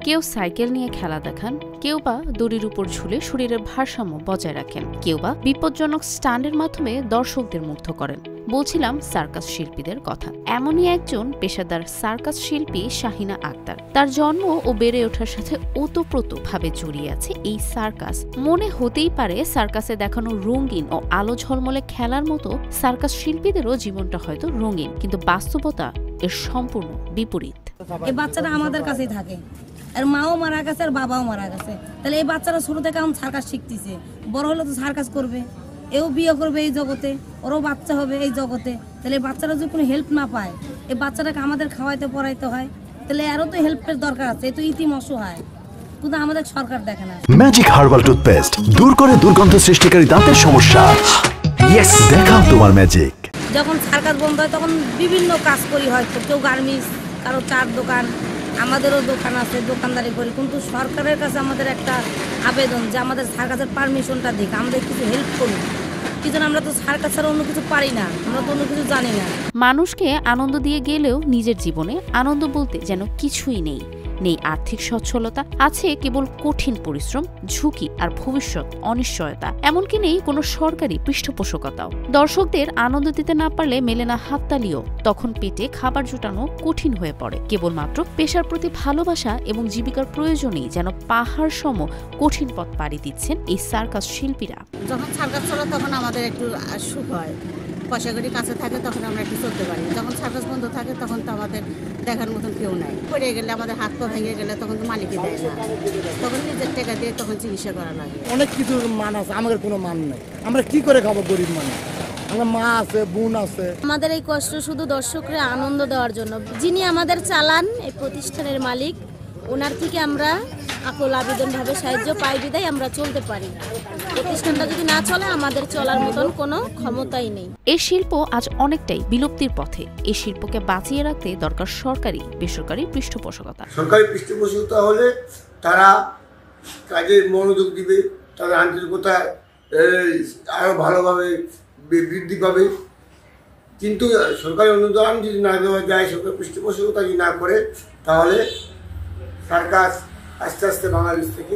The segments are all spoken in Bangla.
কেউ সাইকেল নিয়ে খেলা দেখান, কেউ বা দড়ির উপর ঝুলে শরীরের ভারসাম্য বজায় রাখেন, কেউ বা বিপজ্জনক স্টান্টের মাধ্যমে দর্শকদের মুগ্ধ করেন। বলছিলাম সার্কাস শিল্পীদের কথা। এমনই একজন পেশাদার সার্কাস শিল্পী শাহিনা আক্তার। তার জন্ম ও বেড়ে ওঠার সাথে ওতপ্রোতভাবে জড়িয়ে আছে এই সার্কাস। মনে হতেই পারে সার্কাসে দেখানো রঙিন ও আলো ঝলমলে খেলার মতো সার্কাস শিল্পীদেরও জীবনটা হয়তো রঙিন, কিন্তু বাস্তবতা এর সম্পূর্ণ বিপরীত। এই বাচ্চারা আমাদের কাছেই থাকে, আর মাও মারা গেছে আর বাবাও মারা গেছে। তাহলে এই বাচ্চারা শুরু থেকে এখন সার্কাস শিখতেছে, বড় হলে তো সার্কাস করবে, এও বিয়ে করবে এই জগতে, ওরও বাচ্চা হবে এই জগতে। তাহলে এই বাচ্চারা যদি কোনো হেল্প না পায়, এই বাচ্চাটাকে আমাদের খাওয়াইতে পড়াইতে হয়, তাহলে আরও তো হেল্পের দরকার আছে। এই তো ইতিম অসহায়, কিন্তু আমাদের সরকার দেখে না। ম্যাজিক হার্বাল টুথপেস্ট দূর করে দুর্গন্ধ সৃষ্টিকারী দাঁতের সমস্যা। ইয়েস, দেখাও তোমার ম্যাজিক। যখন সার্কাস বন্ধ হয় তখন বিভিন্ন কাজ করি, হয়তো কেউ গার্মেন্টস, কারো চার দোকান, আমাদেরও দোকান আছে, দোকানদারি করি। কিন্তু সরকারের কাছে আমাদের একটা আবেদন যে আমাদের সার্কাসের পারমিশনটা দিক, আমাদের কিছু হেল্প করুন। কি জন্য আমরা তো সার্কাস ছাড়া অন্য কিছু পারি না, আমরা তো অন্য কিছু জানি না। মানুষকে আনন্দ দিয়ে গেলেও নিজের জীবনে আনন্দ বলতে যেন কিছুই নেই। নেই আর্থিক সচ্ছলতা, আছে কেবল কঠিন পরিশ্রম, ঝুঁকি আর ভবিষ্যৎ অনিশ্চয়তা। এমনকি নেই কোনো সরকারি পৃষ্ঠপোষকতাও। দর্শকদের আনন্দ দিতে না পারলে মেলে না হাততালিও। তখন পেটে খাবার জোটানো কঠিন হয়ে পড়ে। কেবলমাত্র পেশার প্রতি ভালোবাসা এবং জীবিকার প্রয়োজনেই যেন পাহাড় সম কঠিন পথ পাড়ি দিচ্ছেন এই সার্কাস শিল্পীরা। যখন সার্কাস চলে তখন আমাদের একটু সুখ হয়, পয়সা কড়ি কাছে থাকে, তখন আমরা একটু চলতে পারি। যখন সার্কাস বন্ধ থাকে তখন তো আমাদের দেখার মতন কেউ নাই। পড়ে গেলে, আমাদের হাত পা ভেঙে গেলে তখন তো মালিকই দেয় না, তখন নিজের টাকা দিয়ে তখন চিকিৎসা করা লাগে। অনেক কিছুর মান আছে, আমাদের কোনো মান নেই। আমরা কি করে খাবো গরিব মানুষ? আমার মা আছে, বোন আছে। আমাদের এই কষ্ট শুধু দর্শকরা আনন্দ দেওয়ার জন্য। যিনি আমাদের চালান, এই প্রতিষ্ঠানের মালিক, ওনার থেকে আমরা আকুল আবেদনভাবে সাহায্য পাই, বিদায় আমরা চলতে পারি। প্রতিষ্ঠানটা যদি না চলে, আমাদের চলার মতন কোনো ক্ষমতাই নেই। এই শিল্প আজ অনেকটাই বিলুপ্তির পথে। এই শিল্পকে বাঁচিয়ে রাখতে দরকার সরকারি বেসরকারি পৃষ্ঠপোষকতা। সরকারি পৃষ্ঠপোষকতা হলে তারা কাজে মনোযোগ দিবে, তাদের আন্তরিকতা আরও ভালোভাবে বৃদ্ধি পাবে। কিন্তু সরকারি অনুদান যদি না দেওয়া যায়, সরকারি পৃষ্ঠপোষকতা যদি না করে, তাহলে সার্কাস আস্তে আস্তে বাংলাদেশ থেকে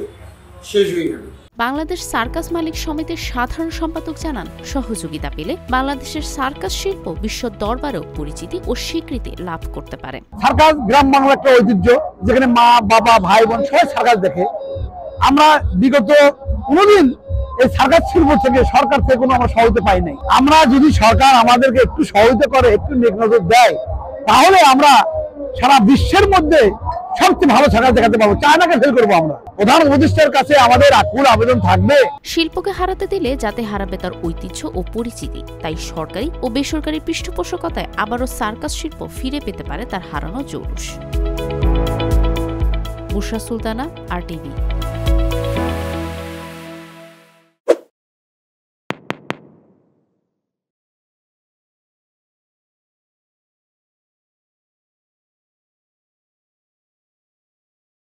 শেষ হয়ে যাবে। বাংলাদেশ সার্কাস মালিক সমিতির সাধারণ সম্পাদক জানান, সহযোগিতা পেলে বাংলাদেশের সার্কাস শিল্প বিশ্ব দরবারেও পরিচিতি ও স্বীকৃতি লাভ করতে পারে। সার্কাস গ্রাম বাংলার একটা ঐতিহ্য, যেখানে মা বাবা ভাই বোন সবাই সার্কাস দেখে। আমরা বিগত কোনোদিন এই সার্কাস শিল্প থেকে সরকার থেকে কোনো আমরা সহায়তা পাই নাই। আমরা যদি সরকার আমাদেরকে একটু সহায়তা করে, একটু নেক নজর দেয়, তাহলে আমরা সারা বিশ্বের মধ্যে সবচেয়ে ভালো সার্কাস দেখাতে পারবো। চায়নাকে ফেল করবো আমরা। প্রধান উপদেষ্টার কাছে আমাদের আকুল আবেদন থাকবে, শিল্পকে হারাতে দিলে যাতে হারাবে তার ঐতিহ্য ও পরিচিতি। তাই সরকারি ও বেসরকারি পৃষ্ঠপোষকতায় আবারও সার্কাস শিল্প ফিরে পেতে পারে তার হারানো জৌলুস। বুশরা সুলতানা, RTV।